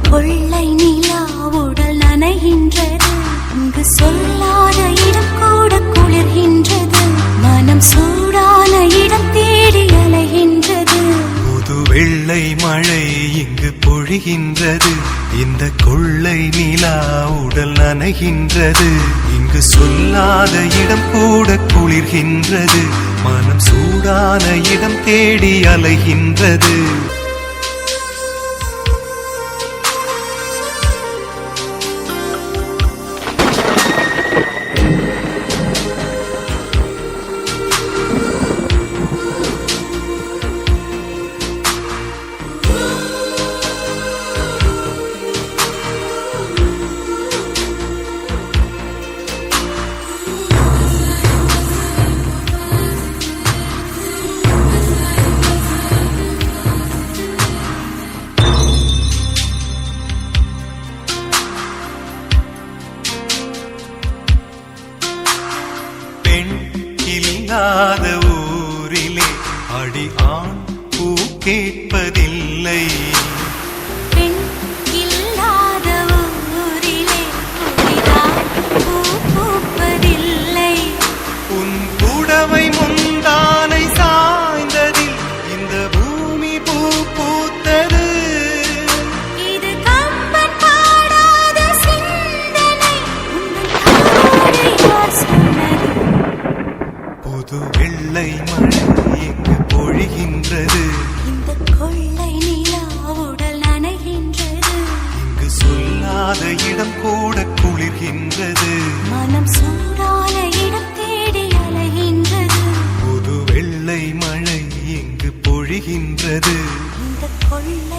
கொள்ளை நிலா உடல் நனைகின்றது. இங்கு சொல்லாத இடம் கூட குளிர்கின்றது. மனம் சூடான இடம் தேடி அலைகின்றது. புது வெள்ளை மழை இங்கு பொழிகின்றது. இந்த கொள்ளை நிலா உடல் நனைகின்றது. இங்கு சொல்லாத இடம் கூட குளிர்கின்றது. மனம் சூடான இடம் தேடி அலைகின்றது. இல்லாத ஊரிலே அடி ஆண் பூ கேட்பதில்லை. பெண் இல்லாத ஊரிலே பூ பூப்பதில்லை. உன் புடவை முந்தானை சாய்ந்ததில் இந்த பூமி பூ பூத்தது. இது கம்பன் பாடாத சிந்தனை. புது வெள்ளை மழை இங்கு பொழிகின்றது. இந்த கொள்ளை நிலா உடல் நனைகின்றது. இங்கு சொல்லாத இடம் கூட குளிர்கின்றது. மனம் சூடான இடம் தேடி அலைகின்றது. புது வெள்ளை மழை இங்கு பொழிகின்றது. இந்த கொள்ளை